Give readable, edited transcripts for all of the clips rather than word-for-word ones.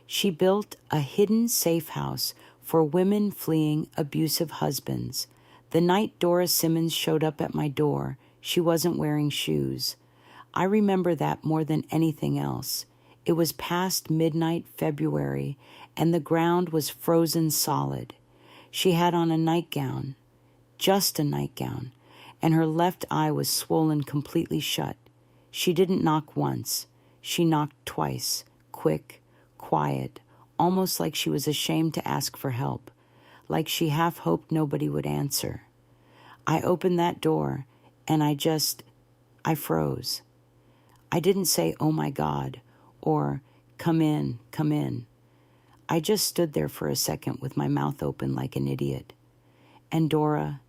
She built a hidden safe house for women fleeing abusive husbands. The night Dora Simmons showed up at my door, she wasn't wearing shoes. I remember that more than anything else. It was past midnight February, and the ground was frozen solid. She had on a nightgown, just a nightgown, and her left eye was swollen completely shut. She didn't knock once. She knocked twice, quick, quiet, almost like she was ashamed to ask for help, like she half hoped nobody would answer. I opened that door, and I froze. I didn't say, "Oh my God," or come in, come in." I just stood there for a second with my mouth open like an idiot. And Dora,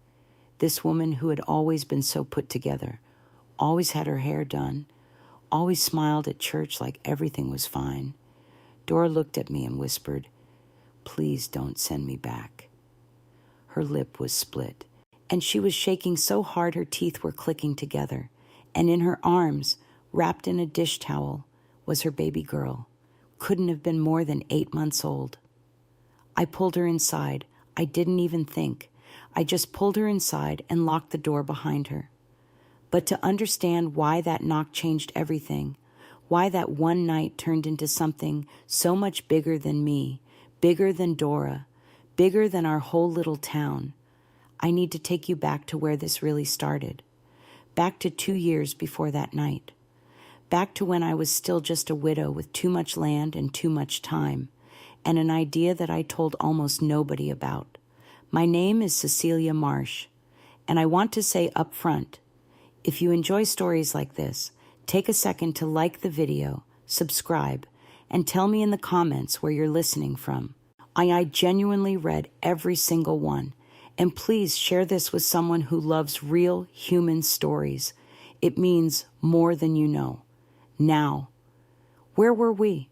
this woman who had always been so put together, always had her hair done, always smiled at church like everything was fine. Dora looked at me and whispered, "Please don't send me back." Her lip was split, and she was shaking so hard her teeth were clicking together, and in her arms, wrapped in a dish towel, was her baby girl. Couldn't have been more than 8 months old. I pulled her inside. I didn't even think. I just pulled her inside and locked the door behind her. But to understand why that knock changed everything, why that one night turned into something so much bigger than me, bigger than Dora, bigger than our whole little town, I need to take you back to where this really started. Back to 2 years before that night. Back to when I was still just a widow with too much land and too much time, and an idea that I told almost nobody about. My name is Cecilia Marsh, and I want to say up front, if you enjoy stories like this, take a second to like the video, subscribe, and tell me in the comments where you're listening from. I genuinely read every single one, and please share this with someone who loves real human stories. It means more than you know. Now, where were we?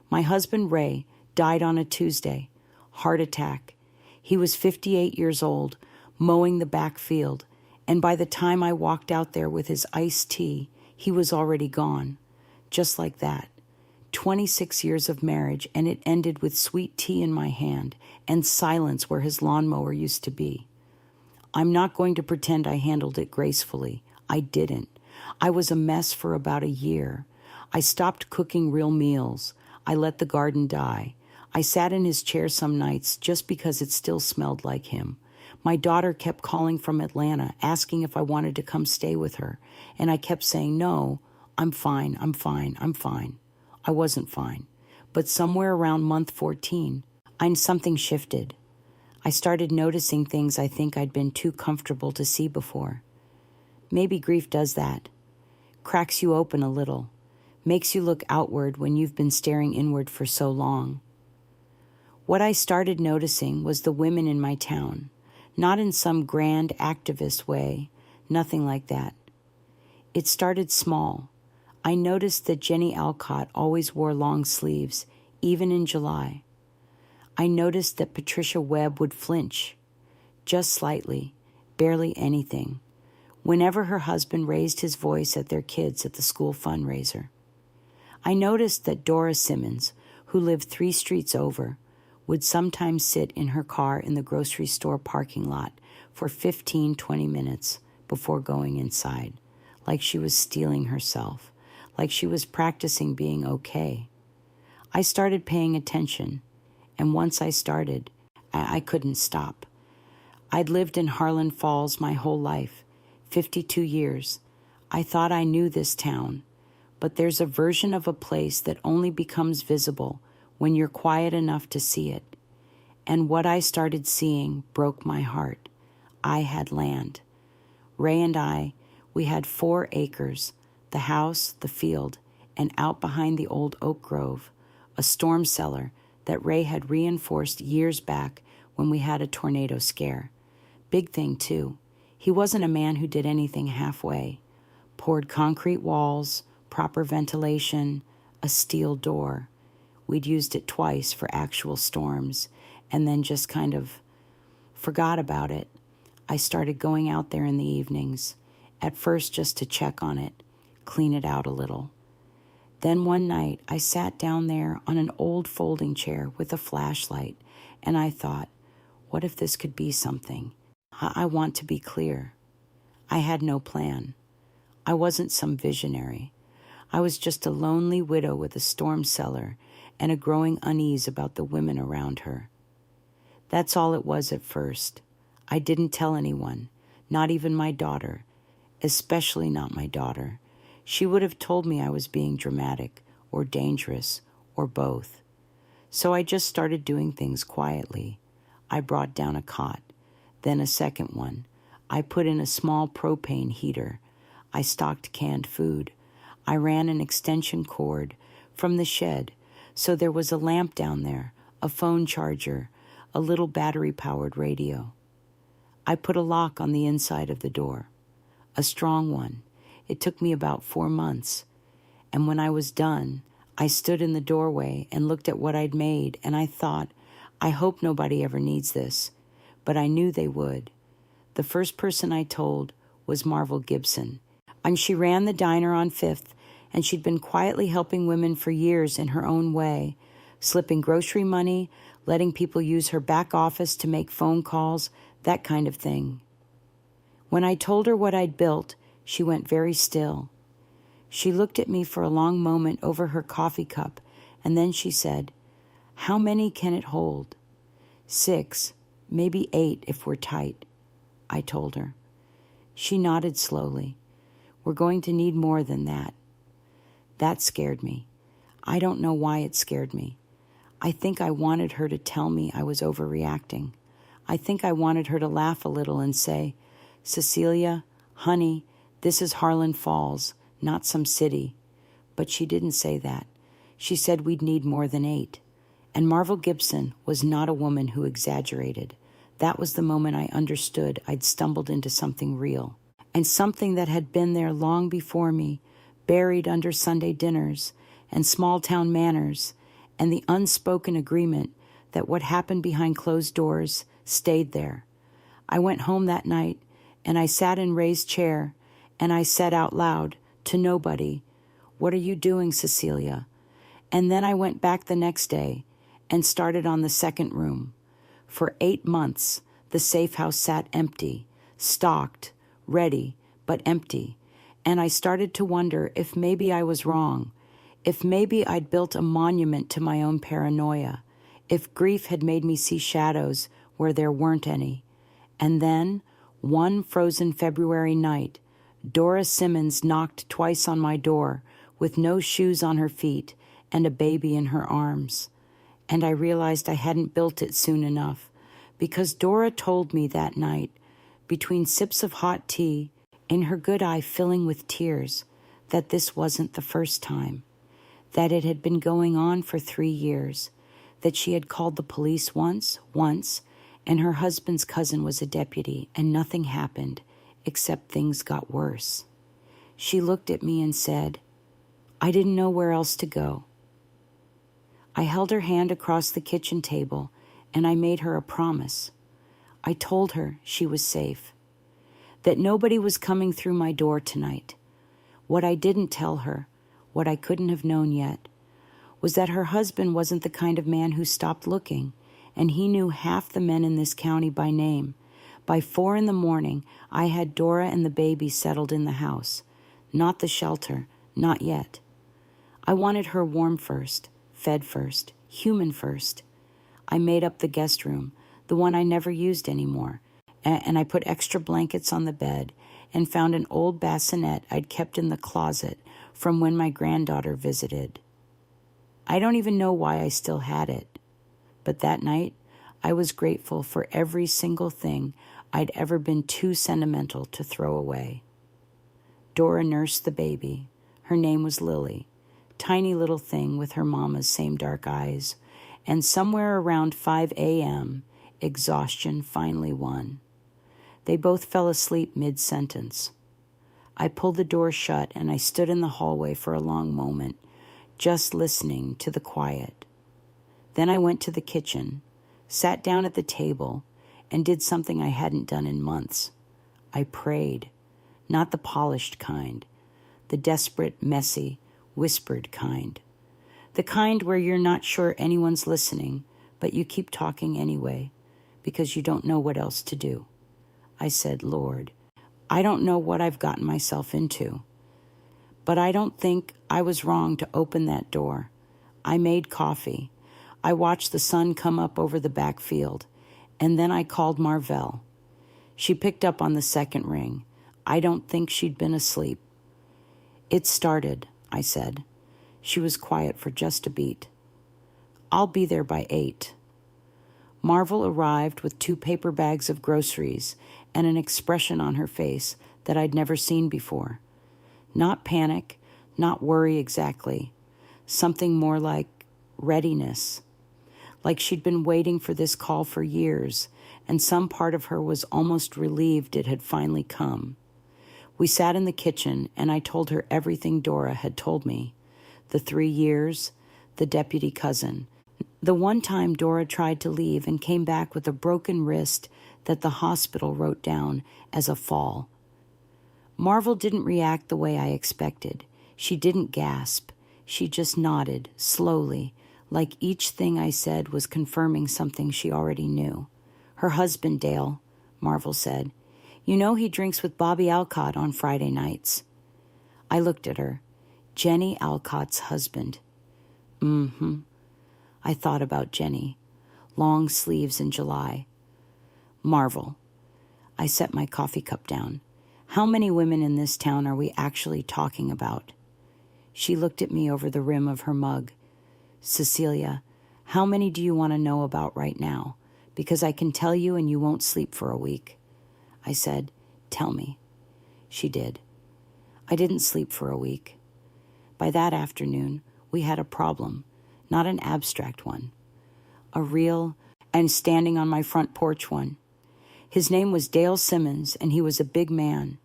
My husband Ray died on a Tuesday, heart attack. He was 58 years old, mowing the back field, and by the time I walked out there with his iced tea, he was already gone. Just like that. 26 years of marriage, and it ended with sweet tea in my hand and silence where his lawnmower used to be. I'm not going to pretend I handled it gracefully. I didn't. I was a mess for about a year. I stopped cooking real meals. I let the garden die. I sat in his chair some nights just because it still smelled like him. My daughter kept calling from Atlanta, asking if I wanted to come stay with her, and I kept saying, "No, I'm fine, I'm fine, I'm fine." I wasn't fine. But somewhere around month 14, something shifted. I started noticing things I think I'd been too comfortable to see before. Maybe grief does that. Cracks you open a little. Makes you look outward when you've been staring inward for so long. What I started noticing was the women in my town. Not in some grand activist way, nothing like that. It started small. I noticed that Jenny Alcott always wore long sleeves, even in July. I noticed that Patricia Webb would flinch, just slightly, barely anything, whenever her husband raised his voice at their kids at the school fundraiser. I noticed that Dora Simmons, who lived 3 streets over, would sometimes sit in her car in the grocery store parking lot for 15-20 minutes before going inside, like she was steeling herself, like she was practicing being okay. I started paying attention, and once I started, I couldn't stop. I'd lived in Harlan Falls my whole life, 52 years. I thought I knew this town, but there's a version of a place that only becomes visible when you're quiet enough to see it. And what I started seeing broke my heart. I had land. Ray and we had 4 acres, the house, the field, and out behind the old oak grove, a storm cellar that Ray had reinforced years back when we had a tornado scare. Big thing, too. He wasn't a man who did anything halfway. Poured concrete walls, proper ventilation, a steel door. We'd used it twice for actual storms, and then just kind of forgot about it. I started going out there in the evenings, at first just to check on it, clean it out a little. Then one night, I sat down there on an old folding chair with a flashlight, and I thought, what if this could be something? I want to be clear. I had no plan. I wasn't some visionary. I was just a lonely widow with a storm cellar and a growing unease about the women around her. That's all it was at first. I didn't tell anyone, not even my daughter, especially not my daughter. She would have told me I was being dramatic or dangerous or both. So I just started doing things quietly. I brought down a cot, then a second one. I put in a small propane heater. I stocked canned food. I ran an extension cord from the shed, so there was a lamp down there, a phone charger, a little battery-powered radio. I put a lock on the inside of the door, a strong one. It took me about 4 months, and when I was done, I stood in the doorway and looked at what I'd made, and I thought, I hope nobody ever needs this, but I knew they would. The first person I told was Marvel Gibson, and she ran the diner on 5th, and she'd been quietly helping women for years in her own way, slipping grocery money, letting people use her back office to make phone calls, that kind of thing. When I told her what I'd built, she went very still. She looked at me for a long moment over her coffee cup, and then she said, "How many can it hold?" 6, maybe 8 if we're tight, I told her. She nodded slowly. We're going to need more than that. That scared me. I don't know why it scared me. I think I wanted her to tell me I was overreacting. I think I wanted her to laugh a little and say, "Cecilia, honey, this is Harlan Falls, not some city." But she didn't say that. She said we'd need more than 8. And Marvel Gibson was not a woman who exaggerated. That was the moment I understood I'd stumbled into something real, and something that had been there long before me, buried under Sunday dinners and small-town manners, and the unspoken agreement that what happened behind closed doors stayed there. I went home that night, and I sat in Ray's chair, and I said out loud, to nobody, "What are you doing, Cecilia?" And then I went back the next day and started on the second room. For 8 months, the Safehouse sat empty, stocked, ready, but empty, and I started to wonder if maybe I was wrong, if maybe I'd built a monument to my own paranoia, if grief had made me see shadows where there weren't any. And then, one frozen February night, Dora Simmons knocked twice on my door with no shoes on her feet and a baby in her arms. And I realized I hadn't built it soon enough, because Dora told me that night, between sips of hot tea, in her good eye filling with tears, that this wasn't the first time, that it had been going on for 3 years, that she had called the police once, and her husband's cousin was a deputy, and nothing happened, except things got worse. She looked at me and said, I didn't know where else to go. I held her hand across the kitchen table, and I made her a promise. I told her she was safe, that nobody was coming through my door tonight. What I didn't tell her, what I couldn't have known yet, was that her husband wasn't the kind of man who stopped looking, and he knew half the men in this county by name. By 4 a.m, I had Dora and the baby settled in the house, not the shelter, not yet. I wanted her warm first, fed first, human first. I made up the guest room, the one I never used anymore, and I put extra blankets on the bed and found an old bassinet I'd kept in the closet from when my granddaughter visited. I don't even know why I still had it, but that night I was grateful for every single thing I'd ever been too sentimental to throw away. Dora nursed the baby. Her name was Lily, tiny little thing with her mama's same dark eyes, and somewhere around 5 a.m., exhaustion finally won. They both fell asleep mid-sentence. I pulled the door shut and I stood in the hallway for a long moment, just listening to the quiet. Then I went to the kitchen, sat down at the table, and did something I hadn't done in months. I prayed, not the polished kind, the desperate, messy, whispered kind. The kind where you're not sure anyone's listening, but you keep talking anyway, because you don't know what else to do. I said, Lord, I don't know what I've gotten myself into. But I don't think I was wrong to open that door. I made coffee. I watched the sun come up over the back field, and then I called Marvell. She picked up on the second ring. I don't think she'd been asleep. It started, I said. She was quiet for just a beat. I'll be there by 8. Marvel arrived with 2 paper bags of groceries and an expression on her face that I'd never seen before. Not panic, not worry exactly. Something more like readiness. Like she'd been waiting for this call for years, and some part of her was almost relieved it had finally come. We sat in the kitchen, and I told her everything Dora had told me. The 3 years, the deputy cousin. The one time Dora tried to leave and came back with a broken wrist that the hospital wrote down as a fall. Marvel didn't react the way I expected. She didn't gasp. She just nodded, slowly, like each thing I said was confirming something she already knew. Her husband, Dale, Marvel said. You know he drinks with Bobby Alcott on Friday nights. I looked at her. Jenny Alcott's husband. Mm-hmm. I thought about Jenny. Long sleeves in July. Marvel. I set my coffee cup down. How many women in this town are we actually talking about? She looked at me over the rim of her mug. Cecilia, how many do you want to know about right now? Because I can tell you and you won't sleep for a week. I said, tell me. She did. I didn't sleep for a week. By that afternoon, we had a problem, not an abstract one. A real and standing on my front porch one. His name was Dale Simmons, and he was a big man.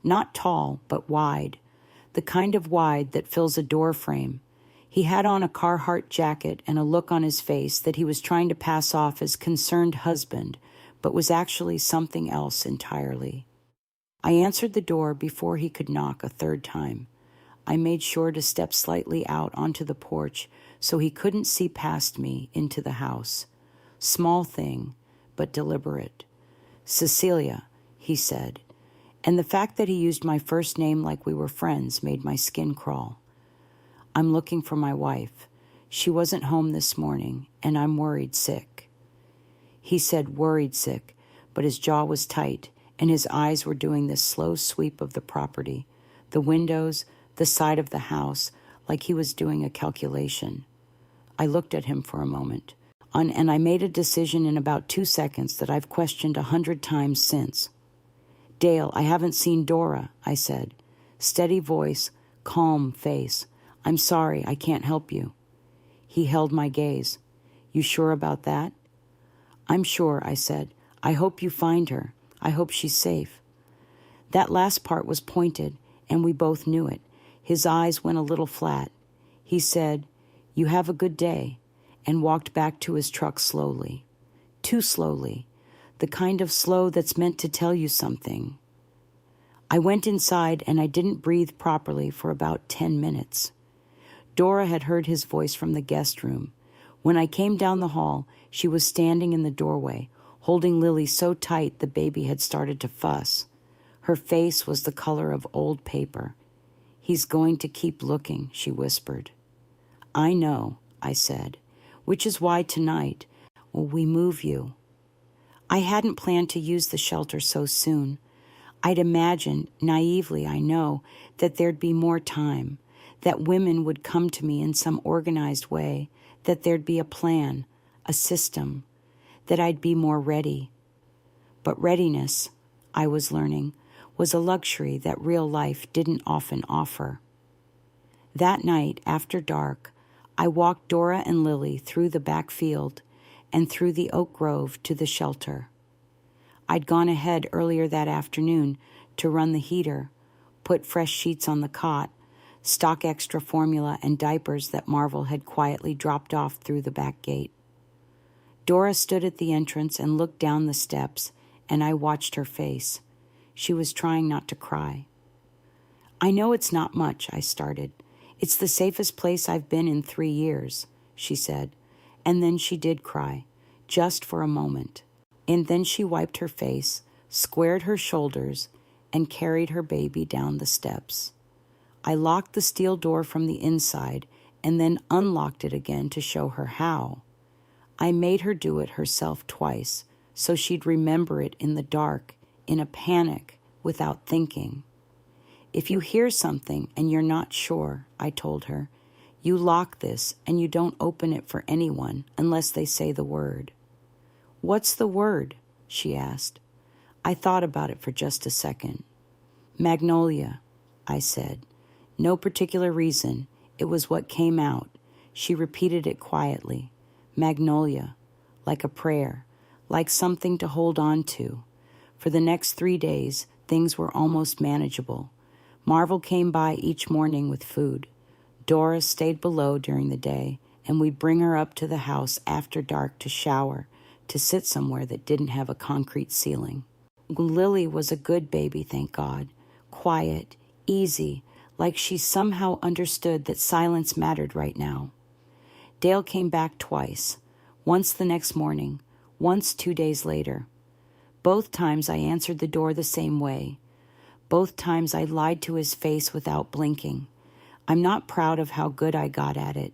Not tall, but wide. The kind of wide that fills a door frame. He had on a Carhartt jacket and a look on his face that he was trying to pass off as concerned husband, but was actually something else entirely. I answered the door before he could knock a third time. I made sure to step slightly out onto the porch so he couldn't see past me into the house. Small thing, but deliberate. Cecilia, he said, and the fact that he used my first name like we were friends made my skin crawl. I'm looking for my wife. She wasn't home this morning, and I'm worried sick. He said worried sick, but his jaw was tight, and his eyes were doing this slow sweep of the property, the windows, the side of the house, like he was doing a calculation. I looked at him for a moment, and I made a decision in about 2 seconds that I've questioned 100 times since. Dale, I haven't seen Dora, I said. Steady voice, calm face. I'm sorry, I can't help you. He held my gaze. You sure about that? I'm sure, I said. I hope you find her. I hope she's safe. That last part was pointed, and we both knew it. His eyes went a little flat. He said, You have a good day, and walked back to his truck slowly. Too slowly. The kind of slow that's meant to tell you something. I went inside, and I didn't breathe properly for about 10 minutes. Dora had heard his voice from the guest room. When I came down the hall, she was standing in the doorway, holding Lily so tight the baby had started to fuss. Her face was the color of old paper. He's going to keep looking, she whispered. I know, I said, which is why tonight, we move you. I hadn't planned to use the shelter so soon. I'd imagined, naively I know, that there'd be more time, that women would come to me in some organized way, that there'd be a plan, a system, that I'd be more ready. But readiness, I was learning, was a luxury that real life didn't often offer. That night, after dark, I walked Dora and Lily through the back field and through the oak grove to the shelter. I'd gone ahead earlier that afternoon to run the heater, put fresh sheets on the cot, stock extra formula and diapers that Marvel had quietly dropped off through the back gate. Dora stood at the entrance and looked down the steps, and I watched her face. She was trying not to cry. I know it's not much, I started. It's the safest place I've been in 3 years, she said. And then she did cry, just for a moment. And then she wiped her face, squared her shoulders, and carried her baby down the steps. I locked the steel door from the inside and then unlocked it again to show her how. I made her do it herself twice, so she'd remember it in the dark, in a panic, without thinking. If you hear something and you're not sure, I told her, you lock this and you don't open it for anyone unless they say the word. What's the word? She asked. I thought about it for just a second. Magnolia, I said. No particular reason. It was what came out. She repeated it quietly. Magnolia, like a prayer, like something to hold on to. For the next 3 days, things were almost manageable. Marvel came by each morning with food. Dora stayed below during the day, and we'd bring her up to the house after dark to shower, to sit somewhere that didn't have a concrete ceiling. Lily was a good baby, thank God. Quiet, easy, like she somehow understood that silence mattered right now. Dale came back twice, once the next morning, once 2 days later. Both times I answered the door the same way. Both times I lied to his face without blinking. I'm not proud of how good I got at it.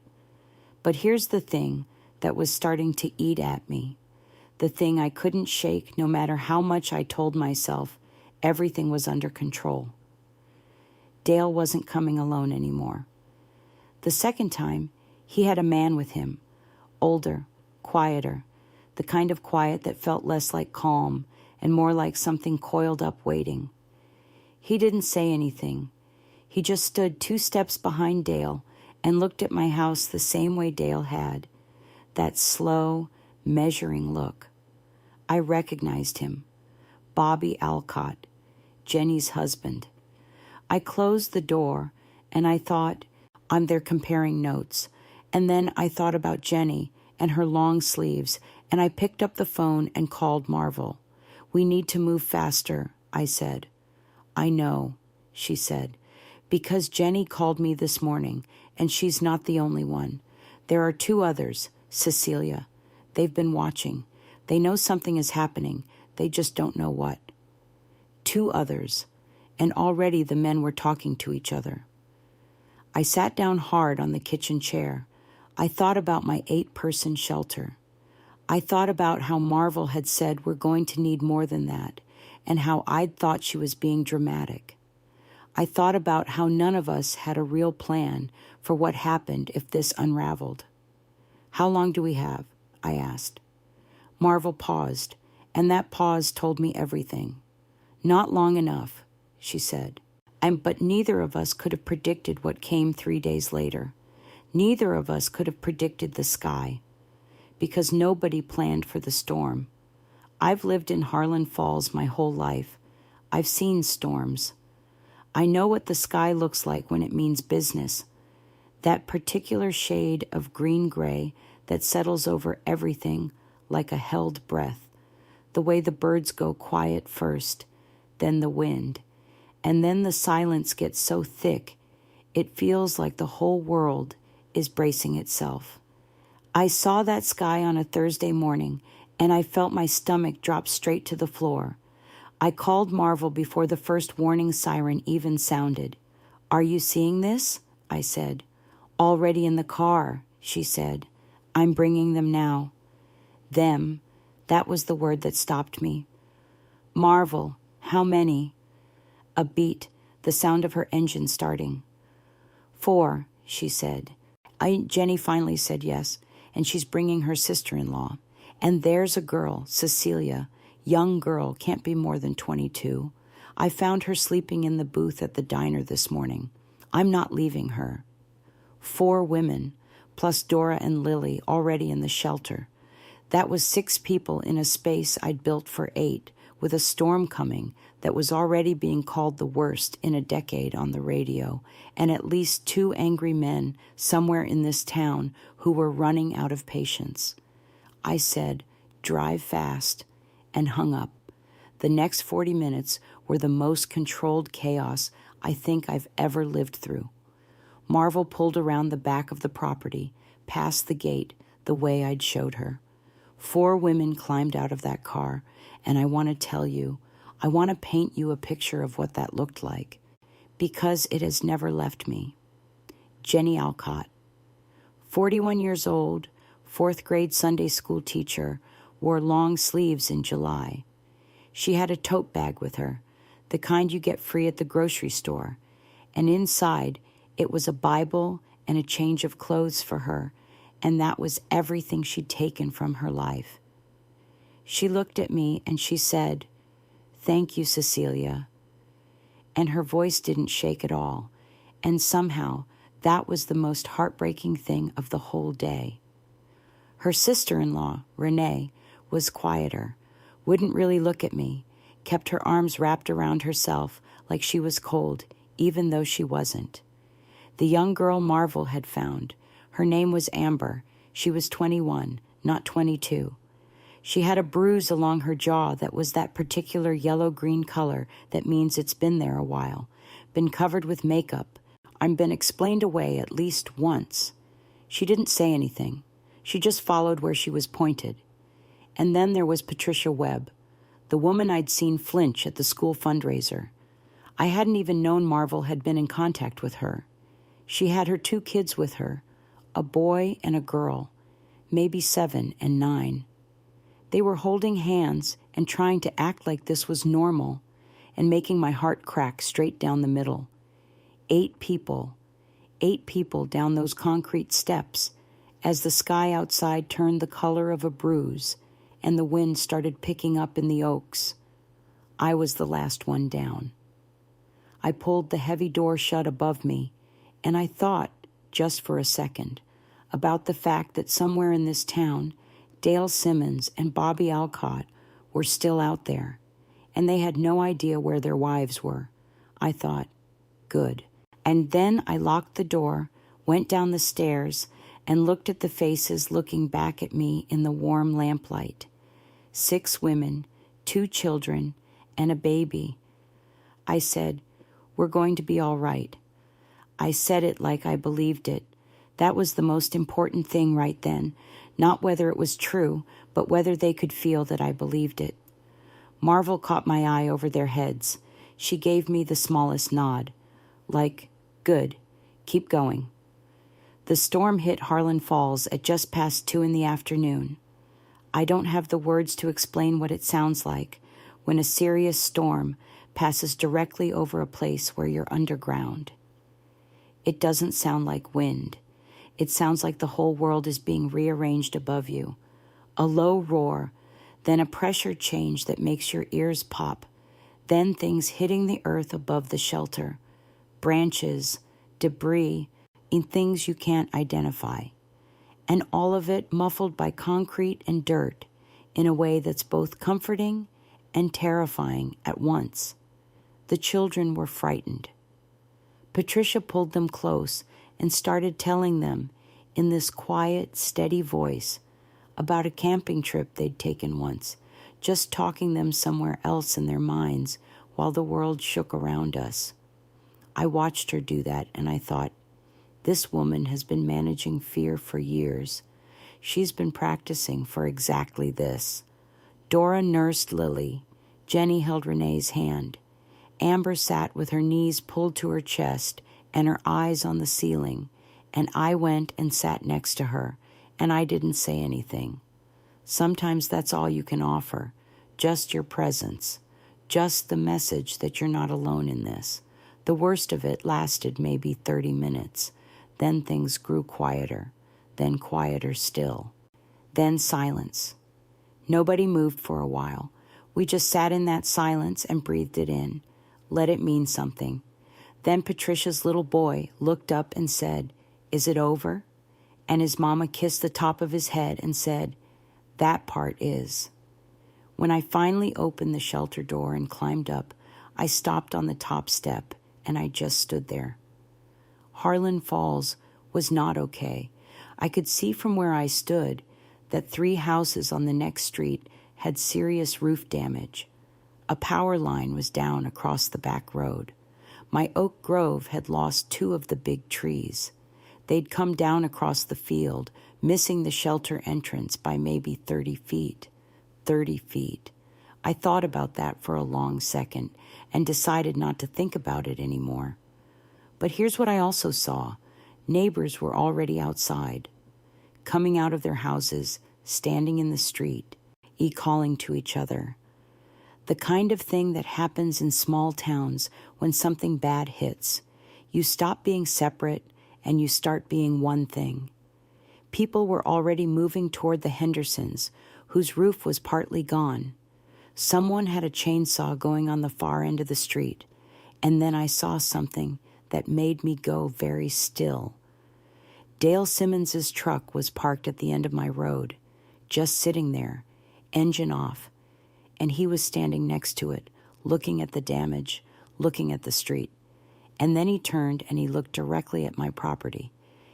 But here's the thing that was starting to eat at me. The thing I couldn't shake no matter how much I told myself everything was under control. Dale wasn't coming alone anymore. The second time, he had a man with him, older, quieter, the kind of quiet that felt less like calm and more like something coiled up waiting. He didn't say anything. He just stood 2 steps behind Dale and looked at my house the same way Dale had, that slow, measuring look. I recognized him. Bobby Alcott, Jenny's husband. I closed the door, and I thought, I'm there comparing notes. And then I thought about Jenny and her long sleeves, and I picked up the phone and called Marvel. We need to move faster, I said. I know, she said, because Jenny called me this morning, and she's not the only one. There are 2 others, Cecilia. They've been watching. They know something is happening. They just don't know what. 2 others. And already the men were talking to each other. I sat down hard on the kitchen chair. I thought about my 8-person shelter. I thought about how Marvel had said we're going to need more than that, and how I'd thought she was being dramatic. I thought about how none of us had a real plan for what happened if this unraveled. How long do we have? I asked. Marvel paused, and that pause told me everything. Not long enough, she said. But neither of us could have predicted what came 3 days later. Neither of us could have predicted the sky, because nobody planned for the storm. I've lived in Harlan Falls my whole life. I've seen storms. I know what the sky looks like when it means business. That particular shade of green-gray that settles over everything like a held breath. The way the birds go quiet first, then the wind. And then the silence gets so thick, it feels like the whole world is bracing itself. I saw that sky on a Thursday morning, and I felt my stomach drop straight to the floor. I called Marvel before the first warning siren even sounded. Are you seeing this? I said. Already in the car, she said. I'm bringing them now. Them, that was the word that stopped me. Marvel, how many? A beat, the sound of her engine starting. 4, she said. Jenny finally said yes, and she's bringing her sister-in-law. And there's a girl, Cecilia, young girl, can't be more than 22. I found her sleeping in the booth at the diner this morning. I'm not leaving her. 4 women, plus Dora and Lily, already in the shelter. That was 6 people in a space I'd built for 8, with a storm coming that was already being called the worst in a decade on the radio, and at least 2 angry men somewhere in this town who were running out of patience. I said, drive fast, and hung up. The next 40 minutes were the most controlled chaos I think I've ever lived through. Marvel pulled around the back of the property, past the gate, the way I'd showed her. 4 women climbed out of that car, and I want to tell you, I want to paint you a picture of what that looked like, because it has never left me. Jenny Alcott, 41 years old, 4th grade Sunday school teacher, wore long sleeves in July. She had a tote bag with her, the kind you get free at the grocery store, and inside it was a Bible and a change of clothes for her, and that was everything she'd taken from her life. She looked at me and she said, "Thank you, Cecilia." And her voice didn't shake at all, and somehow that was the most heartbreaking thing of the whole day. Her sister-in-law, Renee, was quieter, wouldn't really look at me, kept her arms wrapped around herself like she was cold, even though she wasn't. The young girl Marvel had found, her name was Amber. She was 21, not 22. She had a bruise along her jaw that was that particular yellow-green color that means it's been there a while, been covered with makeup. I've been explained away at least once. She didn't say anything. She just followed where she was pointed. And then there was Patricia Webb, the woman I'd seen flinch at the school fundraiser. I hadn't even known Marvel had been in contact with her. She had her 2 kids with her, a boy and a girl, maybe 7 and 9. They were holding hands and trying to act like this was normal and making my heart crack straight down the middle. 8 people down those concrete steps as the sky outside turned the color of a bruise and the wind started picking up in the oaks. I was the last one down. I pulled the heavy door shut above me, and I thought, just for a second, about the fact that somewhere in this town, Dale Simmons and Bobby Alcott were still out there, and they had no idea where their wives were. I thought, good. And then I locked the door, went down the stairs, and looked at the faces looking back at me in the warm lamplight. 6 women, 2 children, and a baby. I said, "We're going to be all right." I said it like I believed it. That was the most important thing right then, not whether it was true, but whether they could feel that I believed it. Marvel caught my eye over their heads. She gave me the smallest nod, like, good, keep going. The storm hit Harlan Falls at just past 2 in the afternoon. I don't have the words to explain what it sounds like when a serious storm passes directly over a place where you're underground. It doesn't sound like wind. It sounds like the whole world is being rearranged above you. A low roar, then a pressure change that makes your ears pop, then things hitting the earth above the shelter, branches, debris, and things you can't identify. And all of it muffled by concrete and dirt in a way that's both comforting and terrifying at once. The children were frightened. Patricia pulled them close and started telling them in this quiet, steady voice about a camping trip they'd taken once, just talking them somewhere else in their minds while the world shook around us. I watched her do that, and I thought, this woman has been managing fear for years. She's been practicing for exactly this. Dora nursed Lily. Jenny held Renee's hand. Amber sat with her knees pulled to her chest and her eyes on the ceiling, and I went and sat next to her, and I didn't say anything. Sometimes that's all you can offer, just your presence, just the message that you're not alone in this. The worst of it lasted maybe 30 minutes. Then things grew quieter, then quieter still. Then silence. Nobody moved for a while. We just sat in that silence and breathed it in, let it mean something. Then Patricia's little boy looked up and said, "Is it over?" And his mama kissed the top of his head and said, "That part is." When I finally opened the shelter door and climbed up, I stopped on the top step and I just stood there. Harlan Falls was not okay. I could see from where I stood that 3 houses on the next street had serious roof damage. A power line was down across the back road. My oak grove had lost 2 of the big trees. They'd come down across the field, missing the shelter entrance by maybe 30 feet. 30 feet. I thought about that for a long second and decided not to think about it anymore. But here's what I also saw. Neighbors were already outside, coming out of their houses, standing in the street, calling to each other. The kind of thing that happens in small towns when something bad hits. You stop being separate and you start being one thing. People were already moving toward the Hendersons, whose roof was partly gone. Someone had a chainsaw going on the far end of the street, and then I saw something that made me go very still. Dale Simmons's truck was parked at the end of my road, just sitting there, engine off, and he was standing next to it, looking at the damage, looking at the street. And then he turned and he looked directly at my property.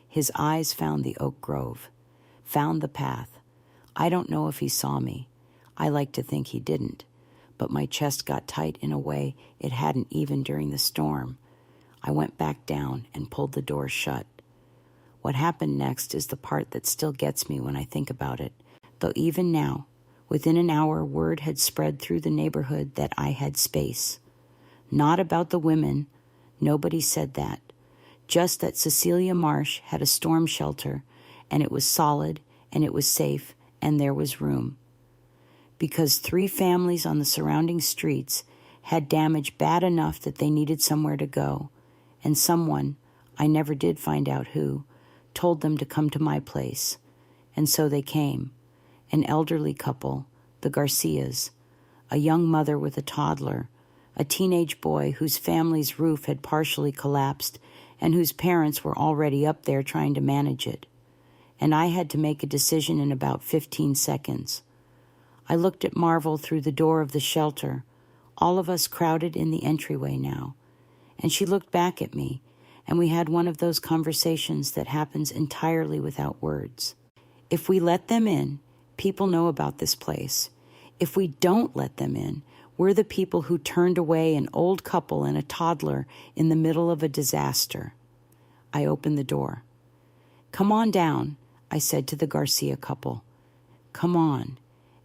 His eyes found the oak grove, found the path. I don't know if he saw me. I like to think he didn't, but my chest got tight in a way it hadn't even during the storm. I went back down and pulled the door shut. What happened next is the part that still gets me when I think about it, though even now, within an hour, word had spread through the neighborhood that I had space. Not about the women, nobody said that, just that Cecilia Marsh had a storm shelter, and it was solid, and it was safe, and there was room. Because 3 families on the surrounding streets had damage bad enough that they needed somewhere to go, and someone, I never did find out who, told them to come to my place. And so they came. An elderly couple, the Garcias, a young mother with a toddler, a teenage boy whose family's roof had partially collapsed and whose parents were already up there trying to manage it. And I had to make a decision in about 15 seconds. I looked at Marvel through the door of the shelter, all of us crowded in the entryway now, and she looked back at me, and we had one of those conversations that happens entirely without words. If we let them in, people know about this place. If we don't let them in, we're the people who turned away an old couple and a toddler in the middle of a disaster. I opened the door. "Come on down," I said to the Garcia couple. "Come on.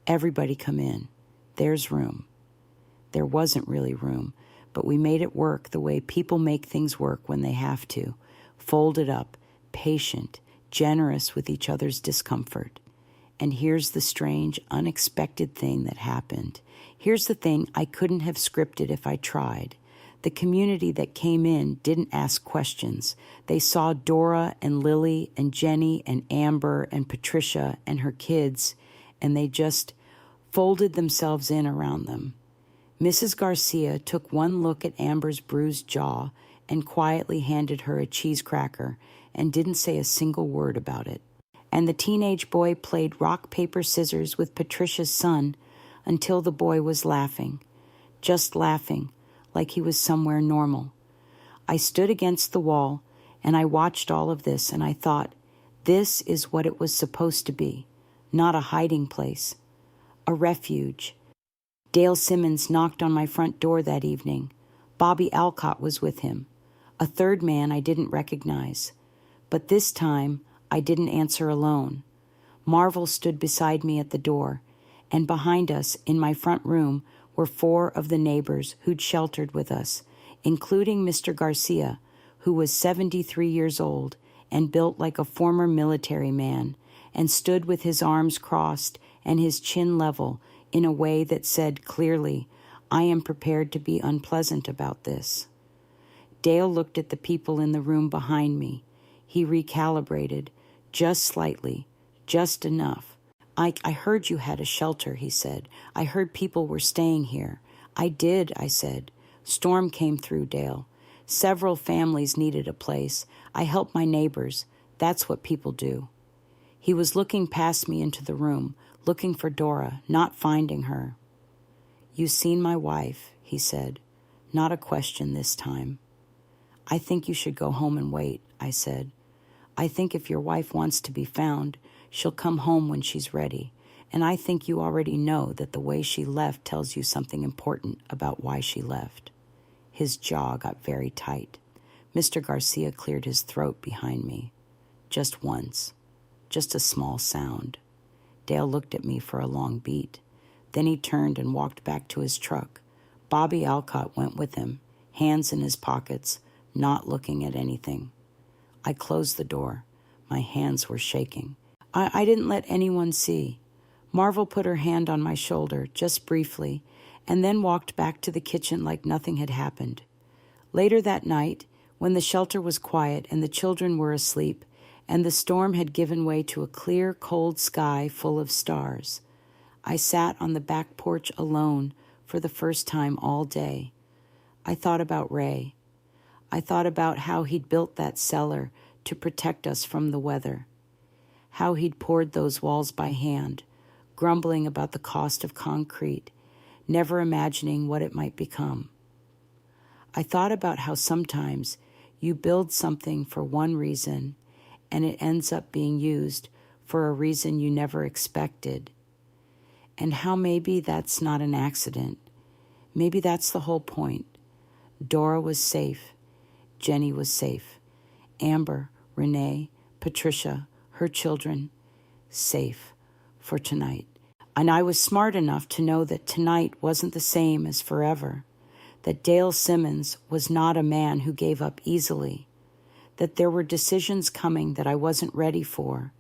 Everybody come in. There's room." There wasn't really room, but we made it work the way people make things work when they have to, folded up, patient, generous with each other's discomfort. And here's the strange, unexpected thing that happened. Here's the thing I couldn't have scripted if I tried. The community that came in didn't ask questions. They saw Dora and Lily and Jenny and Amber and Patricia and her kids, and they just folded themselves in around them. Mrs. Garcia took one look at Amber's bruised jaw and quietly handed her a cheese cracker and didn't say a single word about it. And the teenage boy played rock, paper, scissors with Patricia's son until the boy was laughing, just laughing, like he was somewhere normal. I stood against the wall and I watched all of this and I thought, this is what it was supposed to be, not a hiding place, a refuge. Dale Simmons knocked on my front door that evening. Bobby Alcott was with him, a third man I didn't recognize. But this time, I didn't answer alone. Marvel stood beside me at the door, and behind us, in my front room, were 4 of the neighbors who'd sheltered with us, including Mr. Garcia, who was 73 years old and built like a former military man, and stood with his arms crossed and his chin level in a way that said clearly, I am prepared to be unpleasant about this. Dale looked at the people in the room behind me. He recalibrated, just slightly, just enough. I heard you had a shelter, he said. I heard people were staying here. I did, I said. Storm came through, Dale. Several families needed a place. I helped my neighbors. That's what people do. He was looking past me into the room, looking for Dora, not finding her. You seen my wife, he said. Not a question this time. I think you should go home and wait, I said. I think if your wife wants to be found, she'll come home when she's ready. And I think you already know that the way she left tells you something important about why she left. His jaw got very tight. Mr. Garcia cleared his throat behind me. Just once. Just a small sound. Dale looked at me for a long beat. Then he turned and walked back to his truck. Bobby Alcott went with him, hands in his pockets, not looking at anything. I closed the door. My hands were shaking. I didn't let anyone see. Marvel put her hand on my shoulder, just briefly, and then walked back to the kitchen like nothing had happened. Later that night, when the shelter was quiet and the children were asleep, and the storm had given way to a clear, cold sky full of stars, I sat on the back porch alone for the first time all day. I thought about Ray. I thought about how he'd built that cellar to protect us from the weather, how he'd poured those walls by hand, grumbling about the cost of concrete, never imagining what it might become. I thought about how sometimes you build something for one reason and it ends up being used for a reason you never expected, and how maybe that's not an accident. Maybe that's the whole point. Dora was safe. Jenny was safe. Amber, Renee, Patricia, her children, safe for tonight. And I was smart enough to know that tonight wasn't the same as forever, that Dale Simmons was not a man who gave up easily, that there were decisions coming that I wasn't ready for,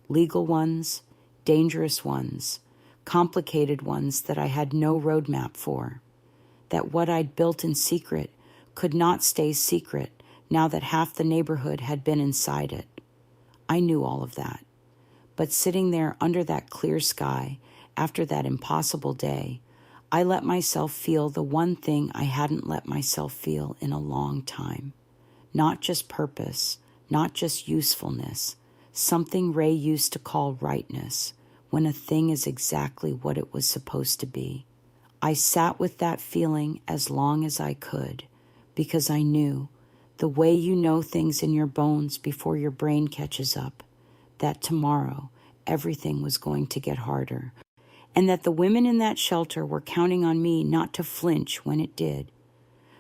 legal ones, dangerous ones, complicated ones that I had no roadmap for, that what I'd built in secret could not stay secret now that half the neighborhood had been inside it. I knew all of that. But sitting there under that clear sky after that impossible day, I let myself feel the one thing I hadn't let myself feel in a long time. Not just purpose, not just usefulness, something Ray used to call rightness, when a thing is exactly what it was supposed to be. I sat with that feeling as long as I could, because I knew, the way you know things in your bones before your brain catches up, that tomorrow everything was going to get harder, and that the women in that shelter were counting on me not to flinch when it did.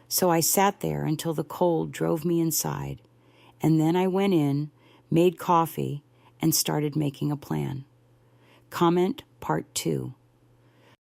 So I sat there until the cold drove me inside, and then I went in, made coffee, and started making a plan. Comment Part 2.